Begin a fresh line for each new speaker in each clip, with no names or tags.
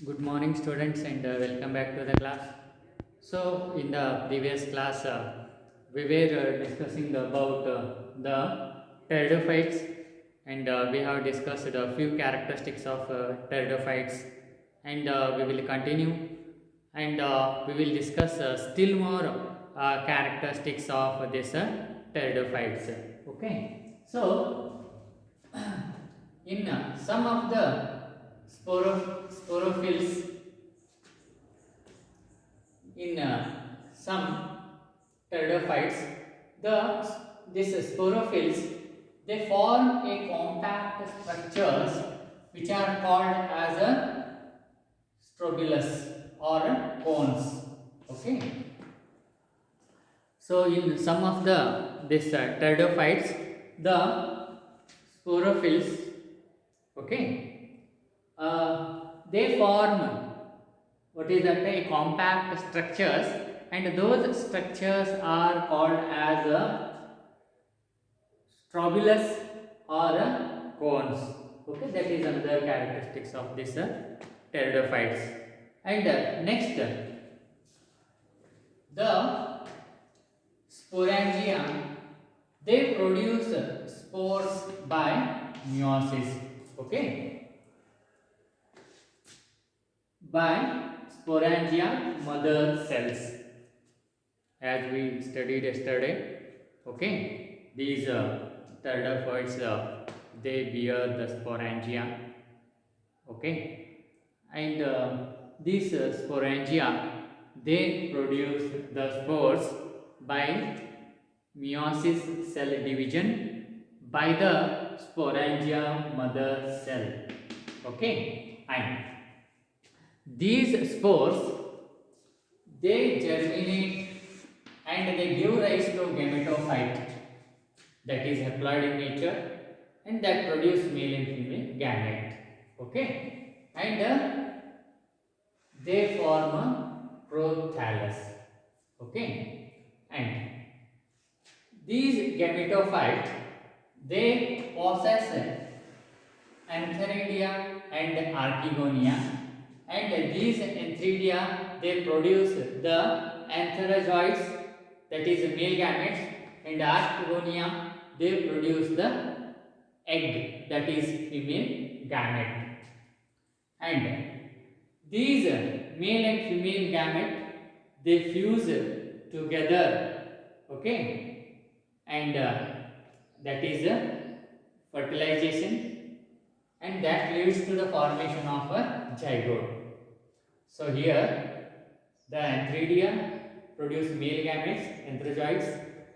Good morning, students, and welcome back to the class. So, in the previous class, we were discussing about the pteridophytes, and we have discussed a few characteristics of pteridophytes, and we will continue, and we will discuss still more characteristics of this pteridophytes. Okay, so in some of the sporophylls in some pteridophytes, the these sporophylls they form a compact structures which are called as a strobilus or cones. Okay, so in some of the this pteridophytes, the sporophylls, okay, they form what is that a compact structures, and those structures are called as a strobilus or cones. Okay, that is another characteristics of this pteridophytes. And next, the sporangia, they produce spores by meiosis. Okay, by sporangia mother cells, as we studied yesterday. Okay, these pteridophytes they bear the sporangia. Okay, and these sporangia they produce the spores by meiosis cell division by the sporangia mother cell. Okay, and these spores they germinate and they give rise to gametophyte, that is haploid in nature, and that produce male and female gamete. Okay, and they form a prothallus. Okay, and these gametophytes they possess antheridia and archegonia, and these antheridia they produce the antherozoids, that is male gametes, and archegonia they produce the egg, that is female gamete. And these male and female gamete they fuse together. Okay, and that is fertilization, and that leads to the formation of a zygote. So here the antheridia produce male gametes, antherozoids,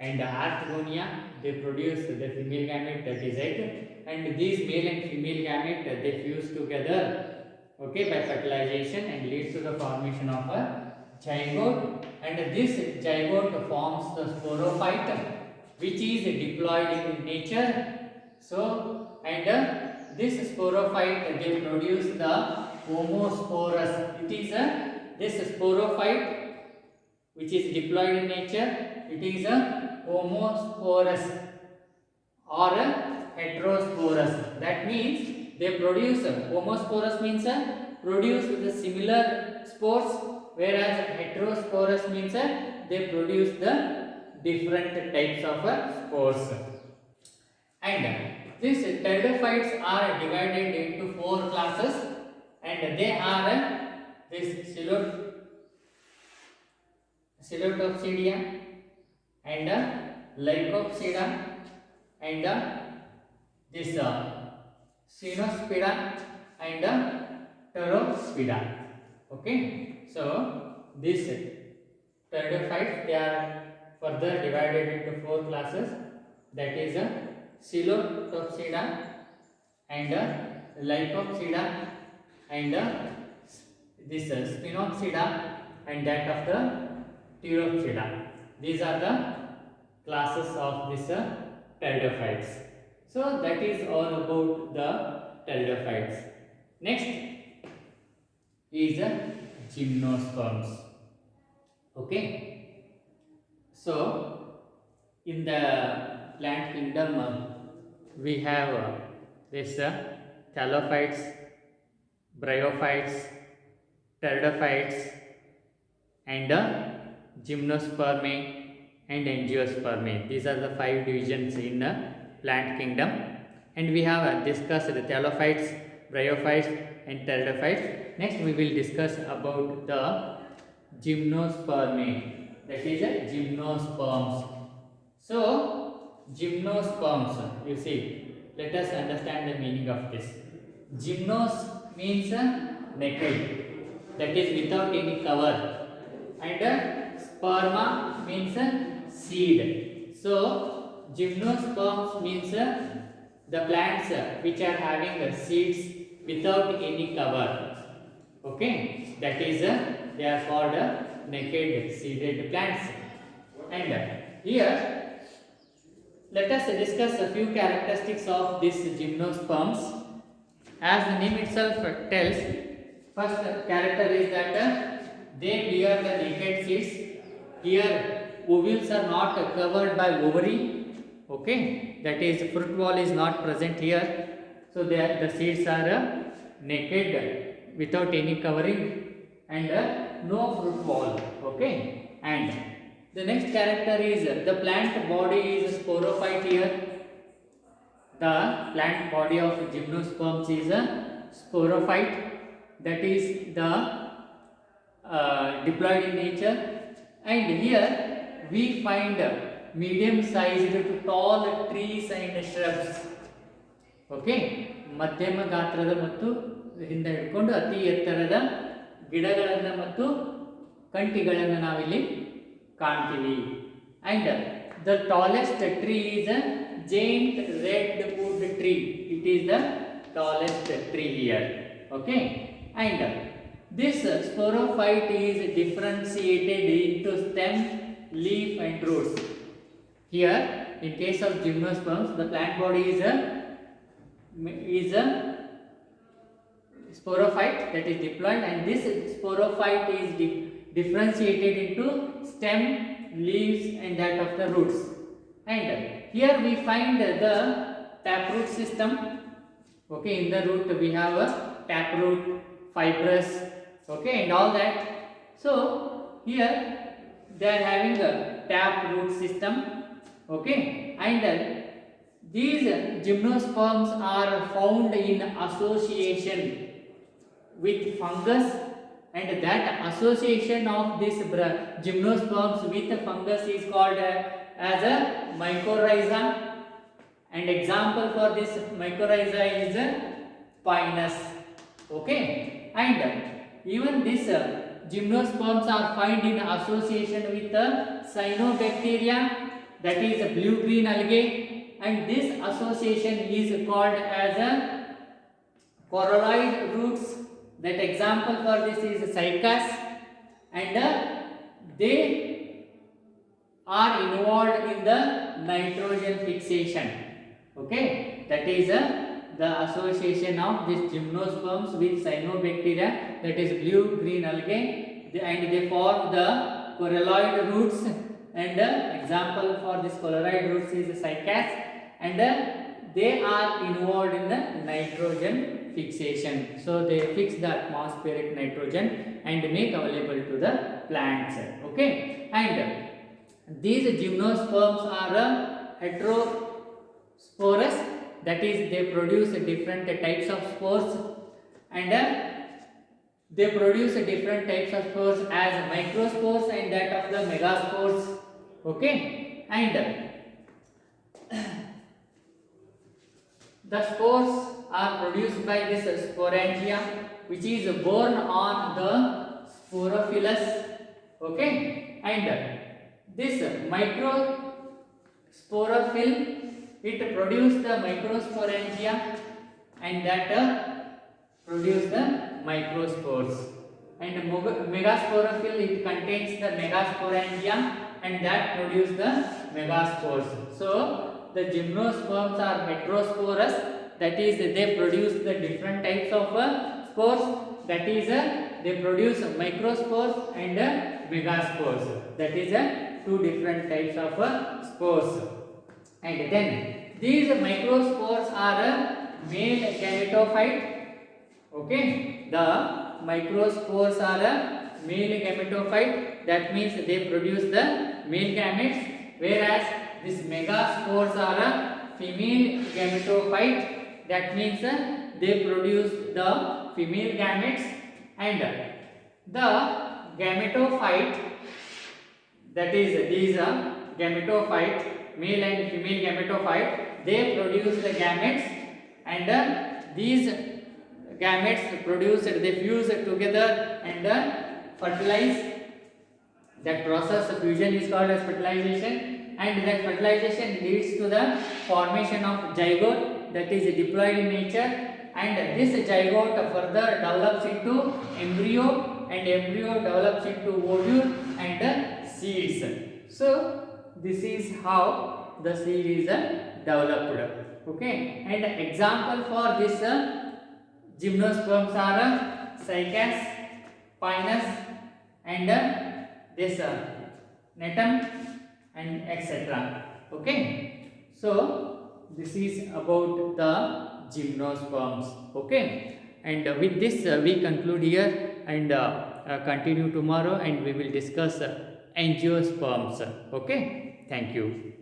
and archegonia they produce the female gamete, that is egg, and these male and female gamete they fuse together, okay, by fertilization, and leads to the formation of a zygote, and this zygote forms the sporophyte which is diploid in nature. So, and this sporophyte they produce the homosporous. It is a this sporophyte which is diploid in nature, it is a homosporous or a heterosporous. That means they produce homosporous means produce the similar spores, whereas heterosporous means they produce the different types of spores. And these pteridophytes are divided into four classes, and they are this Coelurotopsidia and Lycopsida and this Cynospida and Pteropsida. Okay, so these pteridophytes they are further divided into four classes, that is Coelurotopsida and Lycopsida and this Spinopsida and that of the Pteropsida. These are the classes of this pteridophytes. So that is all about the pteridophytes. Next is gymnosperms. Okay, so in the plant kingdom we have this thallophytes, bryophytes, pteridophytes, and gymnospermae and angiospermae. These are the 5 divisions in the plant kingdom. And we have discussed the thallophytes, bryophytes and pteridophytes. Next we will discuss about the gymnospermae, that is gymnosperms. So gymnosperms, you see, let us understand the meaning of this. Gymnos means naked, that is without any cover, and sperma means seed. So gymnosperms means the plants which are having seeds without any cover. Okay, that is they are called naked seeded plants. And here let us discuss a few characteristics of these gymnosperms. As the name itself tells, first character is that they bear the naked seeds. Here ovules are not covered by ovary. Okay, that is fruit wall is not present here. So the seeds are naked without any covering and no fruit wall. Okay, and the next character is the plant body is sporophyte here. The plant body of gymnosperms is a sporophyte, that is the diploid in nature. And here we find medium sized to tall trees and shrubs. Okay, ಮಧ್ಯಮ ಗಾತ್ರದ ಮತ್ತು ಹಿಂದೆ ಹಿಡ್ಕೊಂಡು ಅತಿ ಎತ್ತರದ ಗಿಡಗಳನ್ನು ಮತ್ತು ಕಂಟಿಗಳನ್ನು ನಾವಿಲ್ಲಿ ಕಾಣ್ತೀವಿ. And the tallest tree is a giant redwood tree. It is the tallest tree here. Okay, and this sporophyte is differentiated into stem, leaf and roots. Here in case of gymnosperms, the plant body is a sporophyte, that is diploid, and this sporophyte is differentiated into stem, leaves and that of the roots. And here we find the taproot system. Okay, in the root we have a taproot, fibrous, okay, and all that. So here they are having a taproot system. Okay, and these gymnosperms are found in association with fungus, and that association of this gymnosperms with fungus is called as a mycorrhiza. And example for this mycorrhiza is Pinus. Okay, and even this gymnosperms are found in association with cyanobacteria, that is blue green algae, and this association is called as a coralloid roots. That example for this is cycas, and they are involved in the nitrogen fixation. Okay, that is the association of this gymnosperms with cyanobacteria, that is blue green algae, and they form the coralloid roots. And example for this coralloid roots is cycas, and they are involved in the nitrogen fixation. So they fix the atmospheric nitrogen and make available to the plants. Okay, and these gymnosperms are heterosporous, that is they produce different types of spores, and they produce different types of spores as microspores and that of the megaspores. Okay, and the spores are produced by this sporangia, which is borne on the sporophylus. Okay, and this microsporophyll, it produces the microsporangia, and that produce the microspores. And megasporophyll, it contains the megasporangia, and that produce the megaspores. So the gymnosperms are heterosporous, that is they produce the different types of spores, that is they produce microspores and megaspores, that is two different types of spores. And then these microspores are male gametophyte. Okay, the microspores are a male gametophyte, that means they produce the male gametes, whereas these megaspores are a female gametophyte, that means they produce the female gametes. And the gametophyte, that is these gametophyte, male and female gametophyte, they produce the gametes, and these gametes produced, they fuse together and fertilize. That process of fusion is called as fertilization, and that fertilization leads to the formation of zygote, that is diploid in nature, and this zygote further develops into embryo, and embryo develops into ovule and seeds. So this is how the seed is developed. Okay, and example for this gymnosperms are cycas, pinus, and this netum, and etc. Okay, so this is about the gymnosperms. Okay, and with this we conclude here, and continue tomorrow, and we will discuss angiosperms. Okay, thank you.